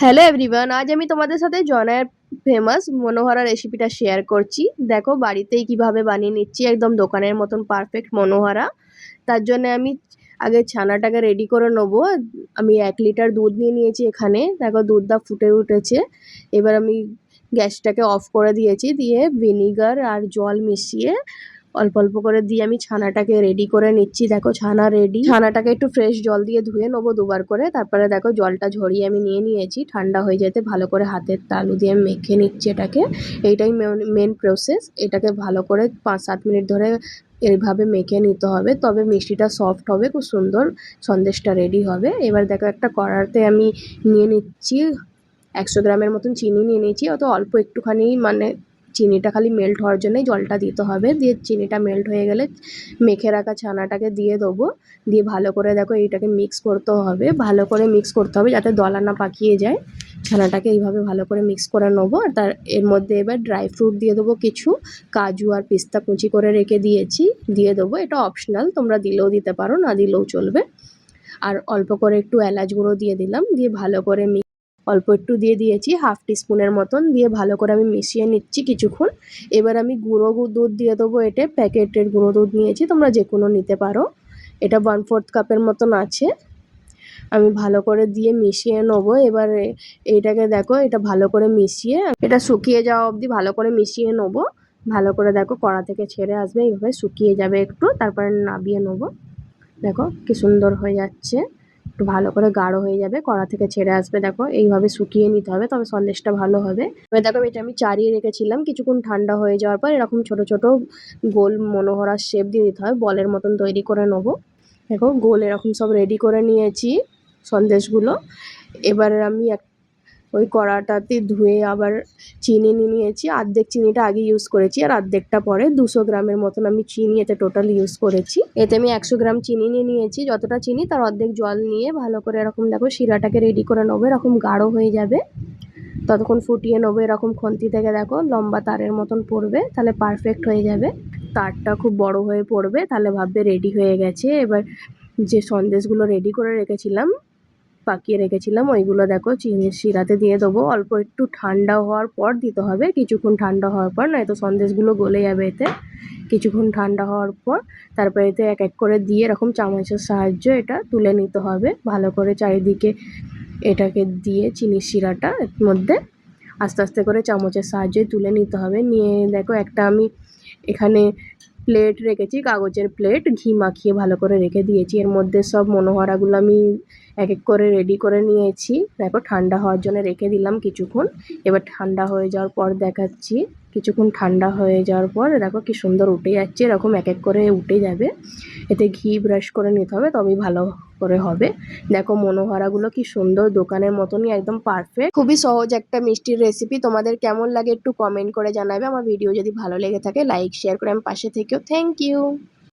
Hello everyone, আজ আমি তোমাদের সাথে জনার ফেমাস মনোহরা রেসিপিটা শেয়ার করছি। দেখো বাড়িতেই কিভাবে বানিয়ে নিচ্ছি, একদম দোকানের মতন পারফেক্ট মনোহরা। তার জন্য আমি আগে ছানাটাকে রেডি করে নেবো। আমি 1 লিটার দুধ নিয়ে নিয়েছি এখানে। দেখো দুধটা ফুটে উঠেছে। এবার আমি গ্যাসটাকে অফ করে দিয়েছি, দিয়ে ভিনিগার আর জল মিশিয়ে অল্প অল্প করে দিয়ে আমি ছানাটাকে রেডি করে নিচ্ছি। দেখো ছানা রেডি। ছানাটাকে একটু ফ্রেশ জল দিয়ে ধুয়ে নেবো দুবার করে। তারপরে দেখো জলটা ঝরিয়ে আমি নিয়ে নিয়েছি। ঠান্ডা হয়ে যেতে ভালো করে হাতের তালু দিয়ে আমি মেখে নিচ্ছি এটাকে। এইটাই মেন প্রসেস। এটাকে ভালো করে 5-7 মিনিট ধরে এইভাবে মেখে নিতে হবে, তবে মিষ্টিটা সফট হবে, খুব সুন্দর সন্দেশটা রেডি হবে। এবার দেখো একটা কড়াতে আমি নিয়ে নিচ্ছি 100 গ্রামের মতন চিনি নিয়ে নিয়েছি। অত অল্প একটুখানি, মানে চিনিটা খালি মেল্ট হওয়ার জন্যই জলটা দিতে হবে। দিয়ে চিনিটা মেল্ট হয়ে গেলে মেখে রাখা ছানাটাকে দিয়ে দেবো। দিয়ে ভালো করে দেখো এইটাকে মিক্স করতে হবে, ভালো করে মিক্স করতে হবে যাতে দলা না পাকিয়ে যায়। ছানাটাকে এইভাবে ভালো করে মিক্স করে নেবো। আর তার এর মধ্যে এবার ড্রাই ফ্রুট দিয়ে দেবো কিছু। কাজু আর পিস্তা কুচি করে রেখে দিয়েছি, দিয়ে দেবো। এটা অপশনাল, তোমরা দিলেও দিতে পারো, না দিলেও চলবে। আর অল্প করে একটু এলাচ গুঁড়ো দিয়ে দিলাম। দিয়ে ভালো করে অল্প একটু দিয়ে দিয়েছি, হাফ টিস্পুনের মতন। দিয়ে ভালো করে আমি মিশিয়ে নিচ্ছি কিছুক্ষণ। এবার আমি গুঁড়ো দুধ দিয়ে দেবো। এটা প্যাকেটের গুঁড়ো দুধ নিয়েছি, তোমরা যে কোনো নিতে পারো। এটা 1/4 কাপের মতন আছে। আমি ভালো করে দিয়ে মিশিয়ে নেবো। এবারে এইটাকে দেখো, এটা ভালো করে মিশিয়ে এটা শুকিয়ে যাওয়া অবধি ভালো করে মিশিয়ে নেবো। ভালো করে দেখো কড়া থেকে ছেড়ে আসবে, এইভাবে শুকিয়ে যাবে একটু, তারপরে নামিয়ে নেবো। দেখো কি সুন্দর হয়ে যাচ্ছে। একটু ভালো করে গাঢ় হয়ে যাবে, কড়া থেকে ছেড়ে আসবে। দেখো এইভাবে শুকিয়ে নিতে হবে, তবে সন্দেশটা ভালো হবে। এবার দেখো এটা আমি চাড়িয়ে রেখেছিলাম। কিছুক্ষণ ঠান্ডা হয়ে যাওয়ার পর এরকম ছোট ছোট গোল মনোহরার শেপ দিয়ে দিতে হয়, বলের মতন তৈরি করে নেবো। দেখো গোল এরকম সব রেডি করে নিয়েছি সন্দেশগুলো। এবার আমি ওই কড়াটাতে ধুয়ে আবার চিনি নিয়ে নিয়েছি। অর্ধেক চিনিটা আগে ইউজ করেছি আর অর্ধেকটা পরে। 200 গ্রামের মতন আমি চিনি এতে টোটাল ইউজ করেছি। এতে আমি 100 গ্রাম চিনি নিয়ে নিয়েছি। যতটা চিনি তার অর্ধেক জল নিয়ে ভালো করে এরকম দেখো শিরাটাকে রেডি করে নেবো। এরকম গাঢ় হয়ে যাবে, ততক্ষণ ফুটিয়ে নেবো। এরকম খন্তি থেকে দেখো লম্বা তারের মতন পড়বে, তাহলে পারফেক্ট হয়ে যাবে। তারটা খুব বড় হয়ে পড়বে, তাহলে ভাববে রেডি হয়ে গেছে। এবার যে সন্দেশগুলো রেডি করে রেখেছিলাম, পাকিয়ে রেখেছিলাম, ওইগুলো দেখো চিনির শিরাতে দিয়ে দেবো। অল্প একটু ঠান্ডা হওয়ার পর দিতে হবে, কিছুক্ষণ ঠান্ডা হওয়ার পর, নয়তো সন্দেশগুলো গলে যাবে এতে। কিছুক্ষণ ঠান্ডা হওয়ার পর তারপরে এতে এক এক করে দিয়ে এরকম চামচের সাহায্যে এটা তুলে নিতে হবে। ভালো করে চারিদিকে এটাকে দিয়ে চিনির শিরাটা এর মধ্যে আস্তে আস্তে করে চামচের সাহায্যে তুলে নিতে হবে। নিয়ে দেখো একটা আমি এখানে প্লেট রেখেছি, কাগজের প্লেট, ঘি মাখিয়ে ভালো করে রেখে দিয়েছি। এর মধ্যে সব মনোহরাগুলো আমি এক এক করে রেডি করে নিয়েছি। দেখো ঠান্ডা হওয়ার জন্য রেখে দিলাম কিছুক্ষণ। এবার ঠান্ডা হয়ে যাওয়ার পর দেখাচ্ছি। কিছুক্ষণ ঠান্ডা হয়ে যাওয়ার পর দেখো কি সুন্দর উঠে যাচ্ছে, এরকম এক এক করে উঠে যাবে। এতে ঘি ব্রাশ করে নিতে হবে, তবেই ভালো করে হবে। দেখো মনোহরাগুলো কি সুন্দর, দোকানের মতনই একদম পারফেক্ট। খুবই সহজ একটা মিষ্টির রেসিপি। তোমাদের কেমন লাগে একটু কমেন্ট করে জানাবে। আমার ভিডিও যদি ভালো লেগে থাকে লাইক শেয়ার করে আমি পাশে থেকেও। Thank you.